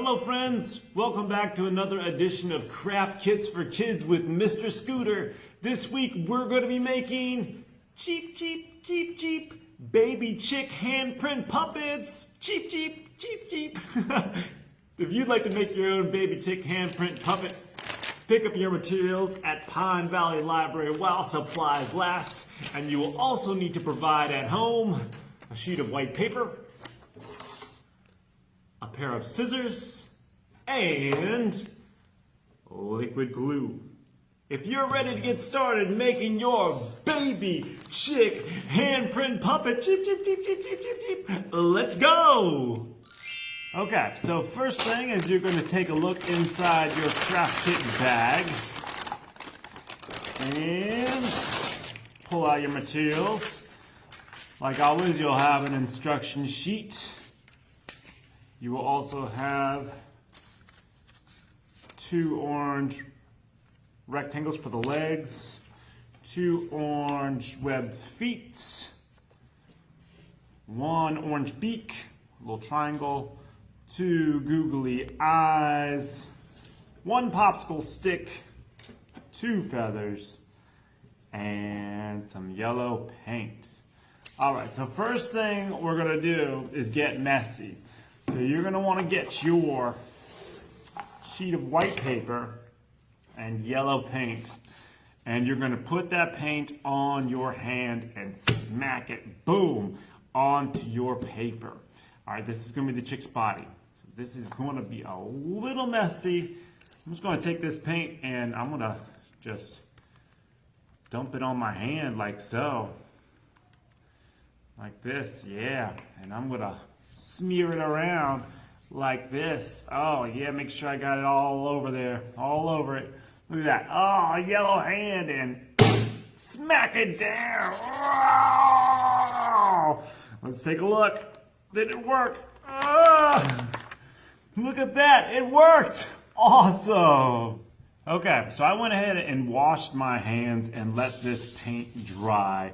Hello friends, welcome back to another edition of Craft Kits for Kids with Mr. Scooter. This week we're going to be making cheap Baby Chick Handprint Puppets. Cheap. If you'd like to make your own Baby Chick Handprint Puppet, pick up your materials at Pine Valley Library while supplies last, and you will also need to provide at home a sheet of white paper, a pair of scissors, and liquid glue. If you're ready to get started making your Baby Chick Handprint Puppet, let's go! Okay, so first thing is you're going to take a look inside your craft kit bag and pull out your materials. Like always, you'll have an instruction sheet. You will also have 2 orange rectangles for the legs, 2 orange webbed feet, 1 orange beak, a little triangle, 2 googly eyes, 1 popsicle stick, 2 feathers, and some yellow paint. Alright, so first thing we're going to do is get messy. So you're going to want to get your sheet of white paper and yellow paint, and you're going to put that paint on your hand and smack it, boom, onto your paper. Alright, this is going to be the chick's body. So this is going to be a little messy. I'm just going to take this paint and I'm going to just dump it on my hand like so. Like this, yeah. And I'm going to smear it around like this. Oh yeah, make sure I got it all over there, all over it. Look at that. Oh, yellow hand, and smack it down. Oh! Let's take a look. Did it work? Oh! Look at that, it worked. Awesome. Okay, so I went ahead and washed my hands and let this paint dry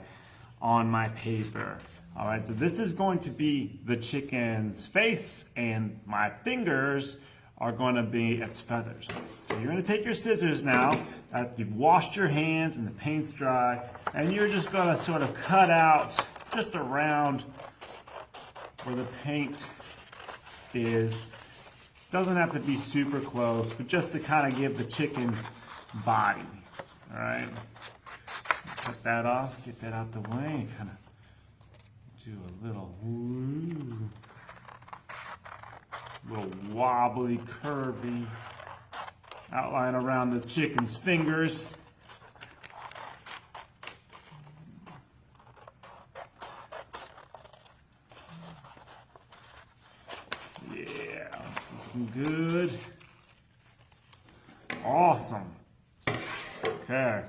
on my paper. All right, so this is going to be the chicken's face, and my fingers are going to be its feathers. So you're going to take your scissors now, you've washed your hands and the paint's dry, and you're just going to sort of cut out just around where the paint is. Doesn't have to be super close, but just to kind of give the chicken's body. All right, cut that off, get that out the way, and kind of do a little wobbly, curvy outline around the chicken's fingers. Yeah, this is looking good. Awesome. Okay.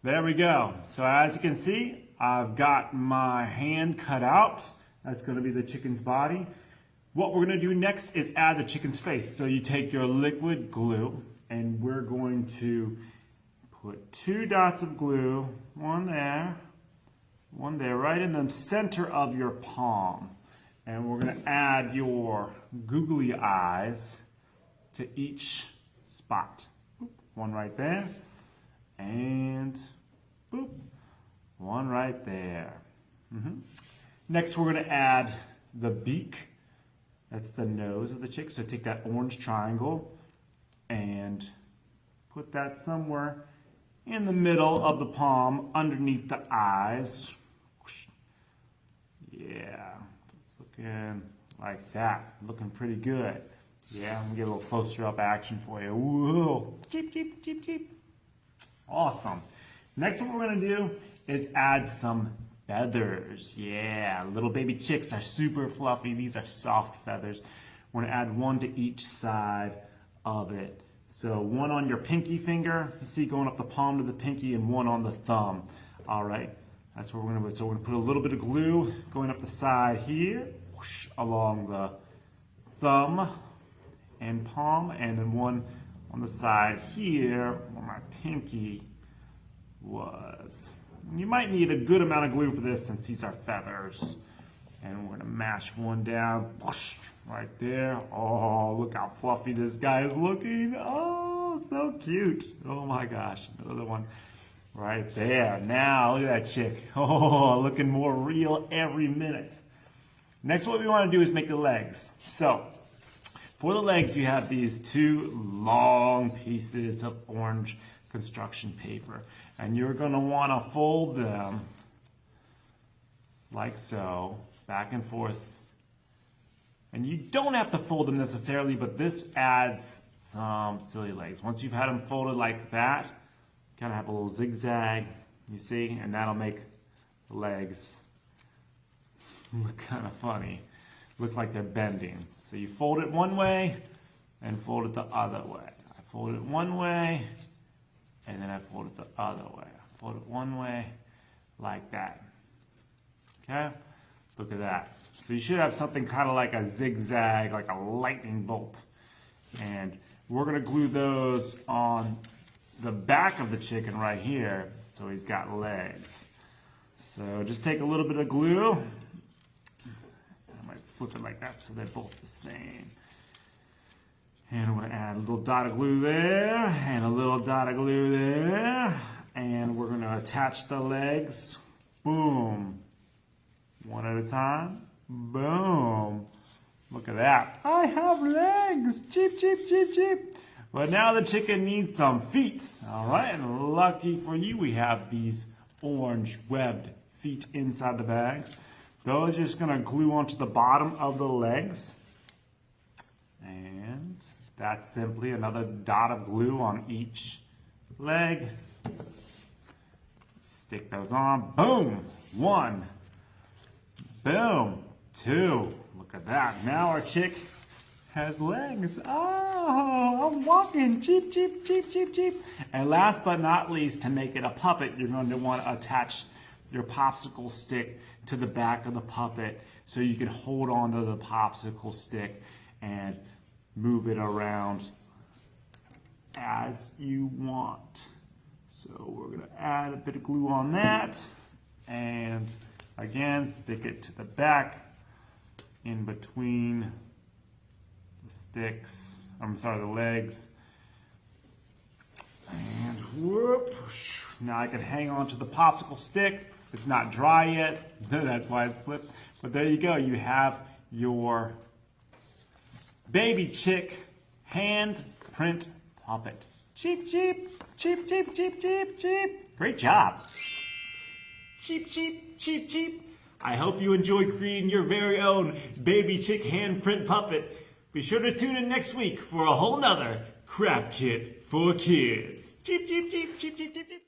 There we go. So as you can see, I've got my hand cut out. That's going to be the chicken's body. What we're going to do next is add the chicken's face. So you take your liquid glue, and we're going to put 2 dots of glue, one there, right in the center of your palm. And we're going to add your googly eyes to each spot. Boop, one right there, and boop, one right there. Next, we're going to add the beak. That's the nose of the chick. So take that orange triangle and put that somewhere in the middle of the palm underneath the eyes. Yeah, it's looking like that. Looking pretty good. Yeah, I'm going to get a little closer up action for you. Whoa, cheep. Awesome. Next, what we're going to do is add some feathers. Yeah, little baby chicks are super fluffy. These are soft feathers. We're going to add 1 to each side of it. So 1 on your pinky finger, you see, going up the palm to the pinky, and 1 on the thumb. All right, that's what we're going to do. So we're going to put a little bit of glue going up the side here, whoosh, along the thumb and palm, and then 1 on the side here where my pinky was. You might need a good amount of glue for this since these are feathers. And we're gonna mash one down, whoosh, right there. Oh, look how fluffy this guy is looking. Oh, so cute. Oh my gosh, another one right there. Now, look at that chick. Oh, looking more real every minute. Next, what we wanna do is make the legs. So, for the legs, you have these two long pieces of orange construction paper. And you're gonna wanna fold them like so, back and forth. And you don't have to fold them necessarily, but this adds some silly legs. Once you've had them folded like that, kind of have a little zigzag, you see, and that'll make the legs look kind of funny. Look like they're bending. So you fold it one way and fold it the other way. I fold it one way and then I fold it the other way. I fold it one way like that. Okay? Look at that. So you should have something kind of like a zigzag, like a lightning bolt. And we're going to glue those on the back of the chicken right here so he's got legs. So just take a little bit of glue. I might flip it like that so they're both the same. And I'm going to add a little dot of glue there and a little dot of glue there. And we're going to attach the legs. Boom. One at a time. Boom. Look at that. I have legs. Cheep, cheep, cheep, cheep. But now the chicken needs some feet. All right. And lucky for you, we have these orange webbed feet inside the bags. Those are just going to glue onto the bottom of the legs. And that's simply another dot of glue on each leg. Stick those on. Boom. One. Boom. Two. Look at that. Now our chick has legs. Oh, I'm walking. Cheep, cheep, cheep, cheep, cheep. And last but not least, to make it a puppet, you're going to want to attach your popsicle stick to the back of the puppet so you can hold on to the popsicle stick and move it around as you want. So we're going to add a bit of glue on that and again stick it to the back in between the sticks, the legs. And whoop, now I can hang on to the popsicle stick. It's not dry yet, that's why it slipped. But there you go, you have your Baby Chick Handprint Puppet. Cheep, cheep, cheep, cheep, cheep, cheep, cheep. Great job. Cheep, cheep, cheep, cheep. I hope you enjoyed creating your very own Baby Chick Handprint Puppet. Be sure to tune in next week for a whole nother craft kit for kids. Cheep, cheep, cheep, cheep, cheep, cheep, cheep.